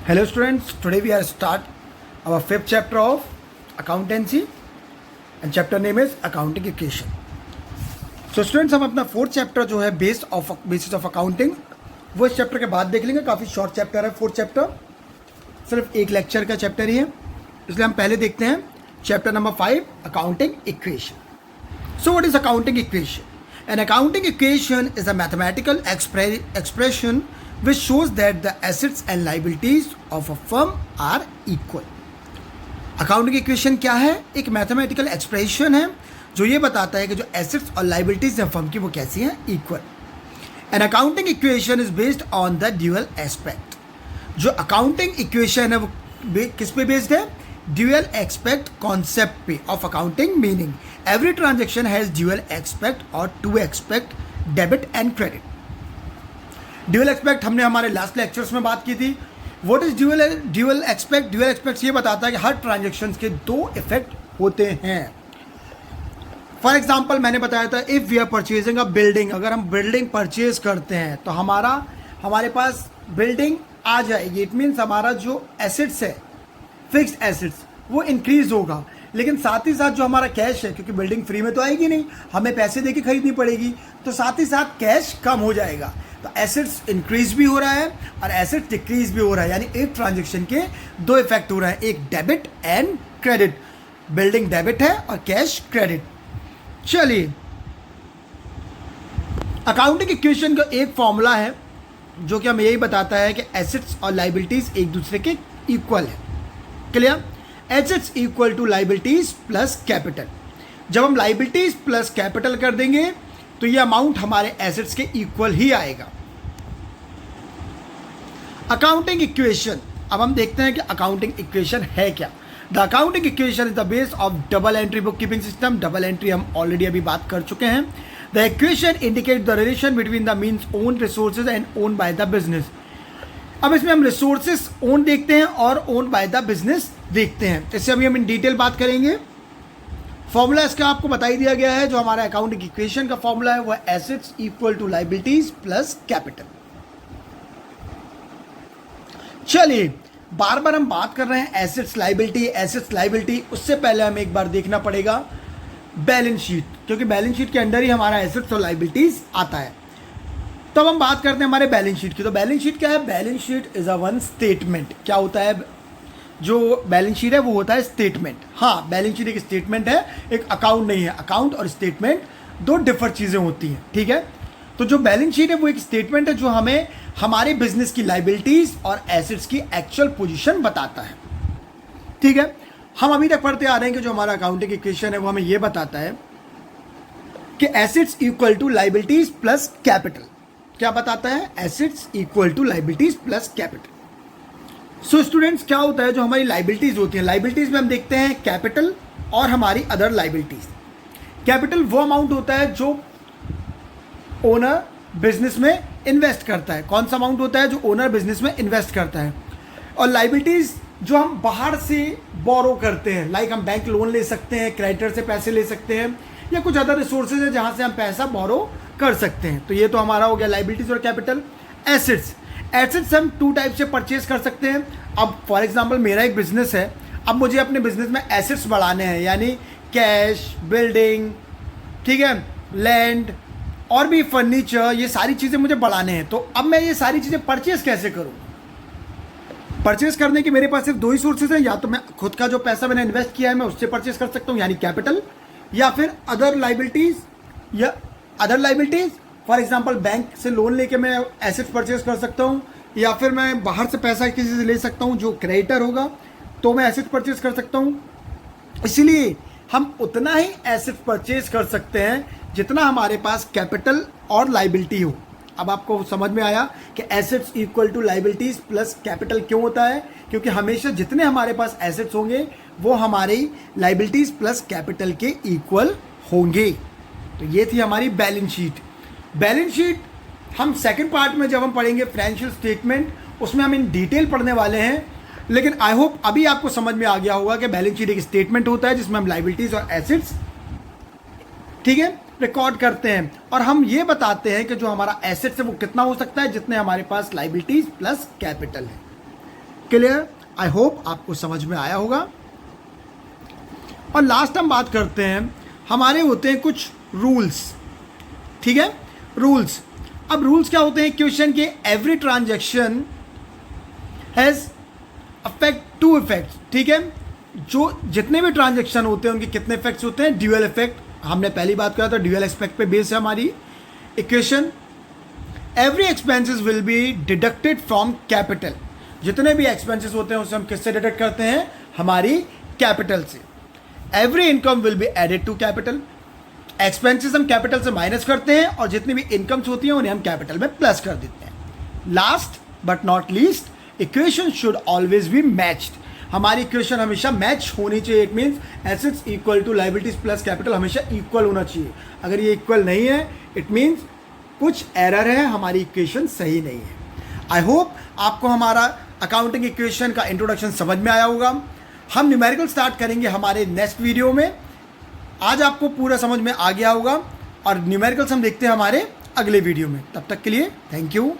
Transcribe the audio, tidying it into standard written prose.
Hello students, today we are start our fifth chapter of accountancy and chapter name is accounting equation. So students हम अपना fourth chapter जो है basis of accounting वो इस chapter के बाद देख लेंगे. काफ़ी शॉर्ट चैप्टर है फोर्थ चैप्टर, सिर्फ एक लेक्चर का चैप्टर ही है, इसलिए हम पहले देखते हैं chapter number 5 accounting equation. So what is accounting equation? An accounting equation is a mathematical expression which shows that the assets and liabilities of a firm are equal. Accounting equation क्या है? एक mathematical expression है जो ये बताता है कि जो एसेट्स और लाइबिलिटीज हैं फर्म की वो कैसी हैं, equal. An accounting equation is based on the dual aspect. जो अकाउंटिंग इक्वेशन है वो किस पे बेस्ड है? ड्यूअल एस्पेक्ट कॉन्सेप्ट पे of accounting. Meaning every transaction has dual aspect और two aspect, debit and credit. Dual aspect हमने हमारे लास्ट लेक्चर्स में बात की थी. What is dual aspect? Dual aspect ये बताता है कि हर ट्रांजेक्शन के दो इफेक्ट होते हैं. फॉर एग्जाम्पल मैंने बताया था if we are purchasing a building, अगर हम बिल्डिंग परचेज करते हैं तो हमारे पास बिल्डिंग आ जाएगी. इट मीन्स हमारा जो एसेट्स है, फिक्स्ड एसेट्स, वो इंक्रीज होगा. लेकिन साथ ही साथ जो हमारा कैश है, क्योंकि बिल्डिंग फ्री में तो आएगी नहीं, हमें पैसे देके खरीदनी पड़ेगी, तो साथ ही साथ कैश कम हो जाएगा. तो एसेट्स इंक्रीज भी हो रहा है और एसेट्स डिक्रीज भी हो रहा है. यानी एक ट्रांजेक्शन के दो इफेक्ट हो रहे हैं, एक debit and credit. Building debit है और कैश क्रेडिट. चलिए, अकाउंटिंग इक्वेशन का एक फॉर्मूला है जो कि हमें यही बताता है कि एसेट्स और लाइबिलिटीज एक दूसरे के इक्वल है. Clear? Assets equal to liabilities plus capital. जब हम लाइबिलिटीज प्लस कैपिटल कर देंगे तो ये अमाउंट हमारे एसेट्स के इक्वल ही आएगा. अकाउंटिंग इक्वेशन, अब हम देखते हैं कि अकाउंटिंग इक्वेशन है क्या. The accounting equation is the base of double entry book keeping system. Double entry हम ऑलरेडी अभी बात कर चुके हैं. The equation indicate the relation between the means own resources and own by the business. अब इसमें हम रिसोर्सेज ओन देखते हैं और ओन बाय द बिजनेस देखते हैं. इससे अभी हम इन डिटेल बात करेंगे. फॉर्मूला इसका आपको बता ही दिया गया है. जो हमारा अकाउंटिंग इक्वेशन का फॉर्मूला है वो assets equal to liabilities plus capital. चलिए, बार बार हम बात कर रहे हैं एसेट्स लाइबिलिटी. उससे पहले हमें एक बार देखना पड़ेगा बैलेंस शीट, क्योंकि बैलेंस शीट के अंडर ही हमारा एसेट्स और लाइबिलिटीज आता है. तो अब हम बात करते हैं हमारे बैलेंस शीट की. तो बैलेंस शीट क्या है? Balance sheet is a one statement. क्या होता है? जो बैलेंस शीट है वो होता है स्टेटमेंट. हाँ, बैलेंस शीट एक स्टेटमेंट है, एक अकाउंट नहीं है. अकाउंट और स्टेटमेंट दो डिफरेंट चीज़ें होती हैं. ठीक है? तो जो बैलेंस शीट है वो एक स्टेटमेंट है जो हमें हमारे बिजनेस की लाइबिलिटीज और एसेट्स की एक्चुअल पोजीशन बताता है. ठीक है? हम अभी तक पढ़ते आ रहे हैं कि जो हमारा अकाउंटिंग इक्वेशन है वो हमें ये बताता है कि assets equal to liabilities plus capital. क्या बताता है? Assets equal to liabilities plus capital. So students, क्या होता है? जो हमारी लाइबिलिटीज होती हैं, लाइबिलिटीज में हम देखते हैं कैपिटल और हमारी अदर लाइबिलिटीज. कैपिटल वो अमाउंट होता है जो ओनर बिजनेस में इन्वेस्ट करता है. कौन सा अमाउंट होता है? जो ओनर बिजनेस में इन्वेस्ट करता है. और लाइबिलिटीज जो हम बाहर से बोरो करते हैं, लाइक हम बैंक लोन ले सकते हैं, क्रेडिटर से पैसे ले सकते हैं, या कुछ अदर रिसोर्सेज है जहां से हम पैसा बोरो कर सकते हैं. तो ये तो हमारा हो गया लाइबिलिटीज और कैपिटल. एसेट्स हम टू टाइप से परचेज कर सकते हैं. अब फॉर एग्जांपल मेरा एक बिजनेस है, अब मुझे अपने बिजनेस में एसेट्स बढ़ाने हैं, यानी कैश, बिल्डिंग, ठीक है, लैंड और भी फर्नीचर, ये सारी चीज़ें मुझे बढ़ाने हैं. तो अब मैं ये सारी चीज़ें परचेज कैसे करूँ? परचेज करने की मेरे पास सिर्फ दो ही सोर्सेज हैं. या तो मैं खुद का जो पैसा मैंने इन्वेस्ट किया है मैं उससे परचेज कर सकता हूँ, यानी कैपिटल, या फिर other liabilities. For example bank से लोन लेके मैं एसेट्स परचेज कर सकता हूँ, या फिर मैं बाहर से पैसा किसी से ले सकता हूँ जो क्रेडिटर होगा, तो मैं एसेट्स परचेज कर सकता हूँ. इसीलिए हम उतना ही एसेट्स परचेज कर सकते हैं जितना हमारे पास कैपिटल और लाइबिलिटी हो. अब आपको समझ में आया कि assets equal to liabilities plus capital क्यों होता है? क्योंकि हमेशा जितने हमारे पास एसेट्स होंगे वो हमारी लाइबिलिटीज प्लस कैपिटल के इक्वल होंगे. तो ये थी हमारी बैलेंस शीट. बैलेंस शीट हम सेकंड पार्ट में जब हम पढ़ेंगे फाइनेंशियल स्टेटमेंट, उसमें हम इन डिटेल पढ़ने वाले हैं. लेकिन आई होप अभी आपको समझ में आ गया होगा कि बैलेंस शीट एक स्टेटमेंट होता है जिसमें हम लाइबिलिटीज और एसेट्स, ठीक है, रिकॉर्ड करते हैं. और हम ये बताते हैं कि जो हमारा एसेट्स है वो कितना हो सकता है, जितने हमारे पास लाइबिलिटीज प्लस कैपिटल है. क्लियर? आई होप आपको समझ में आया होगा। और लास्ट हम बात करते हैं, हमारे होते हैं कुछ रूल्स, ठीक है? रूल्स, अब रूल्स क्या होते हैं इक्वेशन के? Every transaction has affect two effects, ठीक है? जो जितने भी ट्रांजैक्शन होते हैं उनके कितने इफेक्ट्स होते हैं? ड्यूअल इफेक्ट, हमने पहली बात करा था, ड्यूअल एस्पेक्ट पे बेस है हमारी equation. Every expenses will be deducted from capital, जितने भी एक्सपेंसेस होते हैं उसे हम किससे डिडक्ट करते हैं? हमारी कैपिटल से। Every income will be added to capital, expenses हम कैपिटल से माइनस करते हैं और जितनी भी इनकम्स होती हैं उन्हें हम कैपिटल में प्लस कर देते हैं। Last but not least, equation should always be matched, हमारी इक्वेशन हमेशा मैच होनी चाहिए। It means assets equal to liabilities plus capital हमेशा इक्वल होना चाहिए। अगर ये इक्वल नहीं है इट मीन्स कुछ एरर है, हमारी इक्वेशन सही नहीं है। आई होप आपको हमारा अकाउंटिंग इक्वेशन का इंट्रोडक्शन समझ में आया होगा। हम न्यूमेरिकल स्टार्ट करेंगे हमारे नेक्स्ट वीडियो में। आज आपको पूरा समझ में आ गया होगा और न्यूमेरिकल्स हम देखते हैं हमारे अगले वीडियो में। तब तक के लिए थैंक यू।